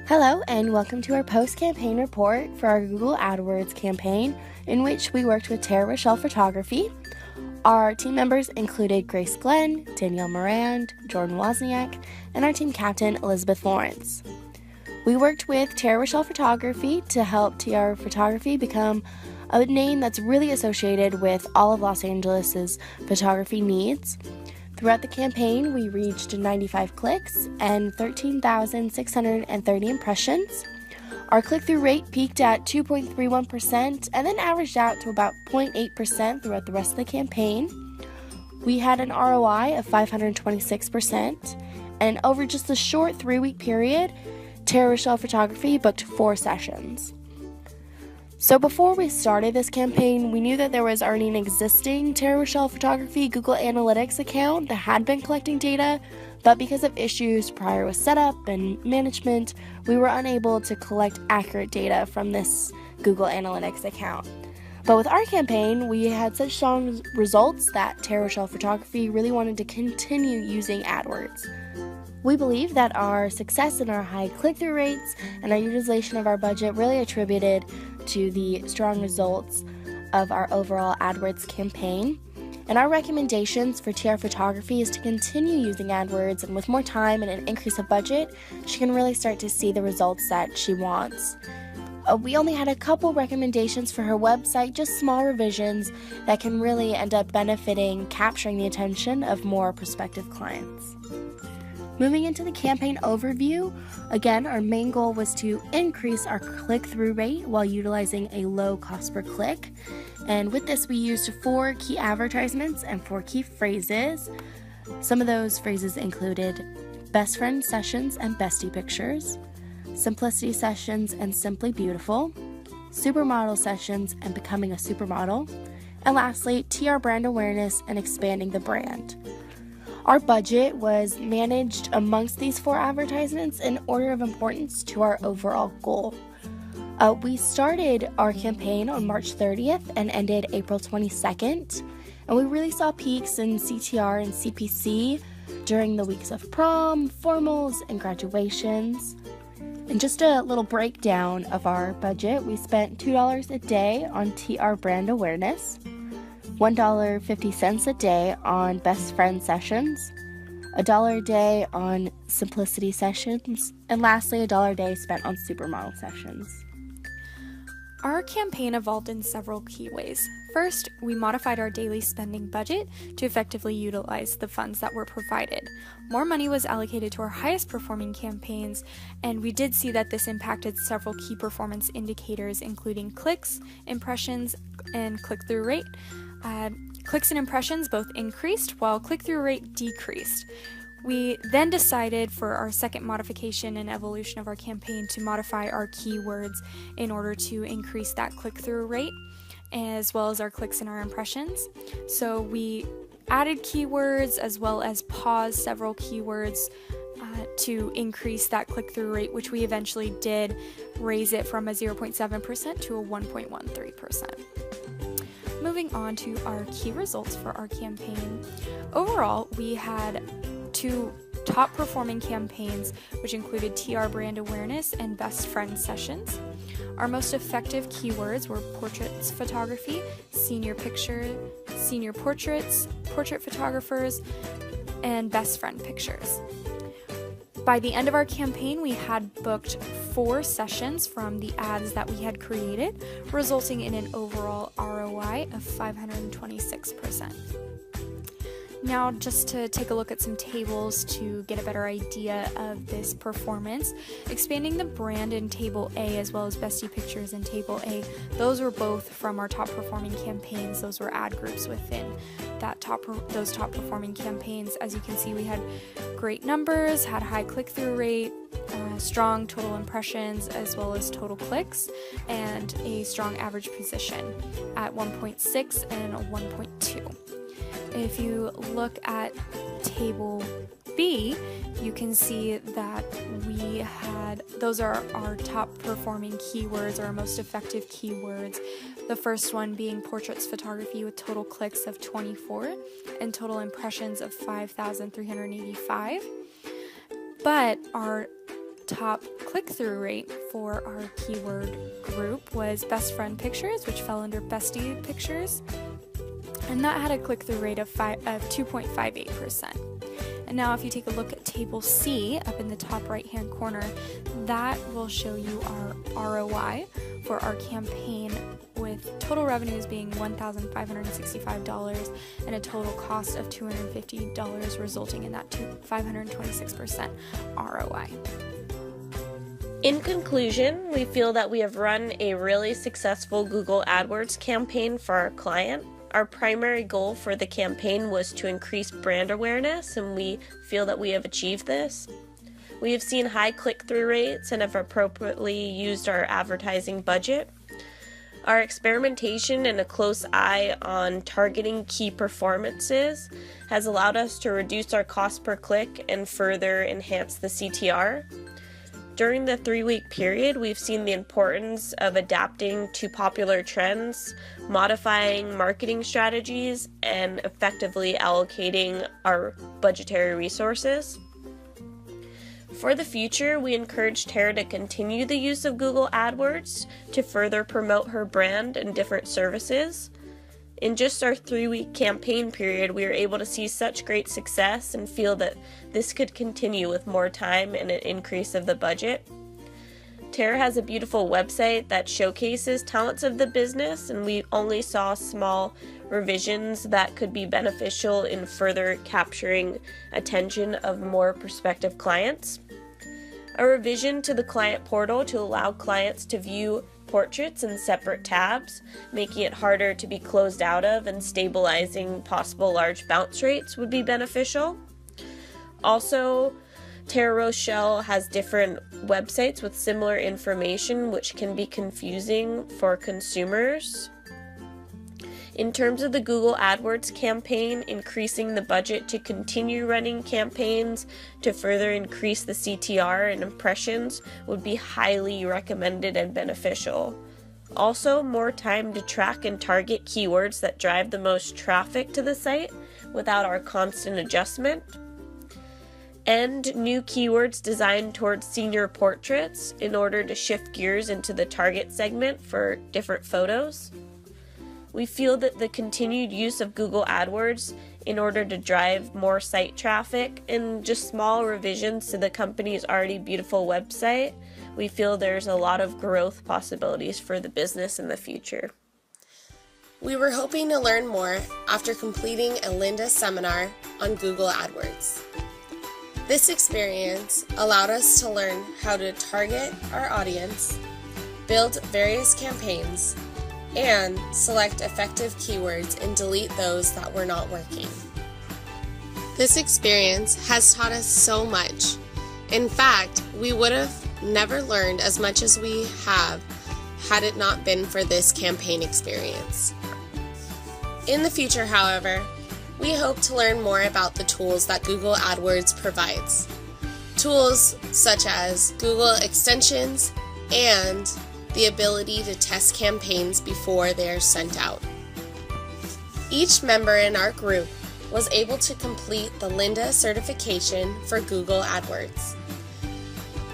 Hello and welcome to our post-campaign report for our Google AdWords campaign in which we worked with Rochelle Photography. Our team members included Grace Glenn, Danielle Mirand, Jorden Wozniak, and our team captain Elizabeth Lawrence. We worked with Rochelle Photography to help TR Photography become a name that's really associated with all of Los Angeles's photography needs. Throughout the campaign, we reached 95 clicks and 13,630 impressions. Our click-through rate peaked at 2.31% and then averaged out to about 0.8% throughout the rest of the campaign. We had an ROI of 526%, and over just a short 3-week period, Rochelle Photography booked 4 sessions. So before we started this campaign, we knew that there was already an existing Rochelle Photography Google Analytics account that had been collecting data, but because of issues prior with setup and management, we were unable to collect accurate data from this Google Analytics account. But with our campaign, we had such strong results that Rochelle Photography really wanted to continue using AdWords. We believe that our success and our high click-through rates and our utilization of our budget really attributed to the strong results of our overall AdWords campaign. And our recommendations for TR Photography is to continue using AdWords, and with more time and an increase of budget, she can really start to see the results that she wants. We only had a couple recommendations for her website, just small revisions that can really end up benefiting capturing the attention of more prospective clients. Moving into the campaign overview, again, our main goal was to increase our click-through rate while utilizing a low cost per click. And with this, we used 4 key advertisements and 4 key phrases. Some of those phrases included best friend sessions and bestie pictures, simplicity sessions and simply beautiful, supermodel sessions and becoming a supermodel, and lastly, TR brand awareness and expanding the brand. Our budget was managed amongst these 4 advertisements in order of importance to our overall goal. We started our campaign on March 30th and ended April 22nd, and we really saw peaks in CTR and CPC during the weeks of prom, formals, and graduations. And just a little breakdown of our budget, we spent $2 a day on TR brand awareness, $1.50 a day on best friend sessions, $1 a day on simplicity sessions, and lastly, $1 a day spent on supermodel sessions. Our campaign evolved in several key ways. First, we modified our daily spending budget to effectively utilize the funds that were provided. More money was allocated to our highest performing campaigns, and we did see that this impacted several key performance indicators, including clicks, impressions, and click-through rate. Clicks and impressions both increased while click-through rate decreased. We then decided for our second modification and evolution of our campaign to modify our keywords in order to increase that click-through rate as well as our clicks and our impressions. So we added keywords as well as paused several keywords to increase that click-through rate, which we eventually did raise it from a 0.7% to a 1.13%. Moving on to our key results for our campaign. Overall, we had 2 top performing campaigns, which included TR brand awareness and best friend sessions. Our most effective keywords were portraits photography, senior picture, senior portraits, portrait photographers, and best friend pictures. By the end of our campaign, we had booked 4 sessions from the ads that we had created, resulting in an overall ROI of 526%. Now, just to take a look at some tables to get a better idea of this performance, expanding the brand in Table A as well as Bestie Pictures in Table A, those were both from our top performing campaigns. Those were ad groups within those top performing campaigns. As you can see, we had great numbers, had high click-through rate, strong total impressions as well as total clicks, and a strong average position at 1.6 and a 1.2. If you look at Table B, you can see that those are our top performing keywords, our most effective keywords. The first one being portraits photography with total clicks of 24 and total impressions of 5,385. But our top click-through rate for our keyword group was best friend pictures, which fell under bestie pictures, and that had a click-through rate of 2.58%. And now if you take a look at table C up in the top right-hand corner, that will show you our ROI for our campaign, with total revenues being $1,565 and a total cost of $250, resulting in that 526% ROI. In conclusion, we feel that we have run a really successful Google AdWords campaign for our client. Our primary goal for the campaign was to increase brand awareness, and we feel that we have achieved this. We have seen high click-through rates and have appropriately used our advertising budget. Our experimentation and a close eye on targeting key performances has allowed us to reduce our cost per click and further enhance the CTR. During the 3-week period, we've seen the importance of adapting to popular trends, modifying marketing strategies, and effectively allocating our budgetary resources. For the future, we encourage Tara to continue the use of Google AdWords to further promote her brand and different services. In just our 3-week campaign period, we were able to see such great success and feel that this could continue with more time and an increase of the budget. Tara has a beautiful website that showcases talents of the business, and we only saw small revisions that could be beneficial in further capturing attention of more prospective clients. A revision to the client portal to allow clients to view portraits in separate tabs, making it harder to be closed out of and stabilizing possible large bounce rates would be beneficial. Also, Rochelle has different websites with similar information, which can be confusing for consumers. In terms of the Google AdWords campaign, increasing the budget to continue running campaigns to further increase the CTR and impressions would be highly recommended and beneficial. Also, more time to track and target keywords that drive the most traffic to the site without our constant adjustment. And new keywords designed towards senior portraits in order to shift gears into the target segment for different photos. We feel that the continued use of Google AdWords in order to drive more site traffic and just small revisions to the company's already beautiful website, we feel there's a lot of growth possibilities for the business in the future. We were hoping to learn more after completing a Linda seminar on Google AdWords. This experience allowed us to learn how to target our audience, build various campaigns, and select effective keywords and delete those that were not working. This experience has taught us so much. In fact, we would have never learned as much as we have had it not been for this campaign experience. In the future, however, we hope to learn more about the tools that Google AdWords provides. Tools such as Google extensions and the ability to test campaigns before they are sent out. Each member in our group was able to complete the Linda certification for Google AdWords.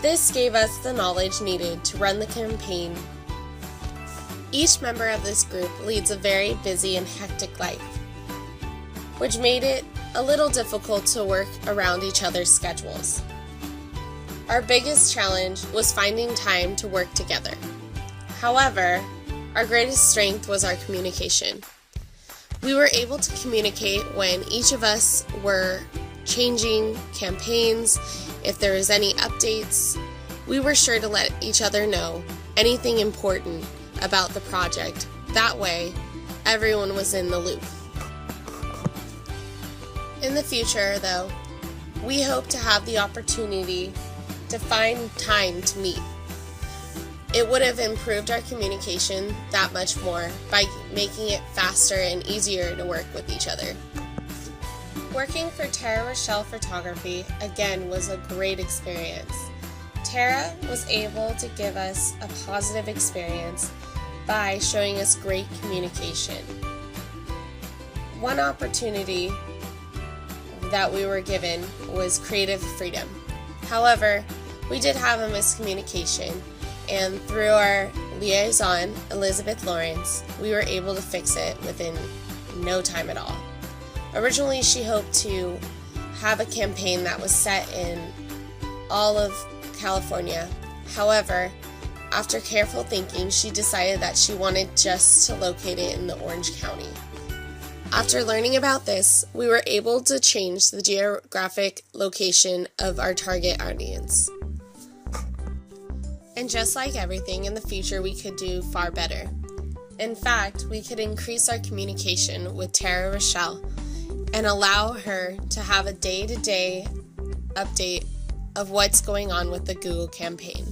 This gave us the knowledge needed to run the campaign. Each member of this group leads a very busy and hectic life, which made it a little difficult to work around each other's schedules. Our biggest challenge was finding time to work together. However, our greatest strength was our communication. We were able to communicate when each of us were changing campaigns. If there was any updates, we were sure to let each other know anything important about the project. That way, everyone was in the loop. In the future, though, we hope to have the opportunity to find time to meet. It would have improved our communication that much more by making it faster and easier to work with each other. Working for Rochelle Photography again was a great experience. Tara was able to give us a positive experience by showing us great communication. One opportunity that we were given was creative freedom. However, We did have a miscommunication, and through our liaison, Elizabeth Lawrence, we were able to fix it within no time at all. Originally, she hoped to have a campaign that was set in all of California. However, after careful thinking, she decided that she wanted just to locate it in the Orange County. After learning about this, we were able to change the geographic location of our target audience. And just like everything in the future, we could do far better. In fact, we could increase our communication with Rochelle and allow her to have a day-to-day update of what's going on with the Google campaign.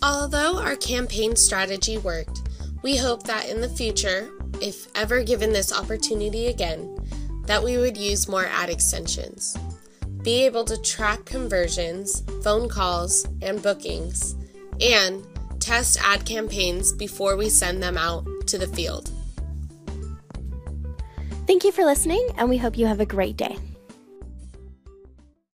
Although our campaign strategy worked, we hope that in the future, if ever given this opportunity again, that we would use more ad extensions, be able to track conversions, phone calls, and bookings, and test ad campaigns before we send them out to the field. Thank you for listening, and we hope you have a great day.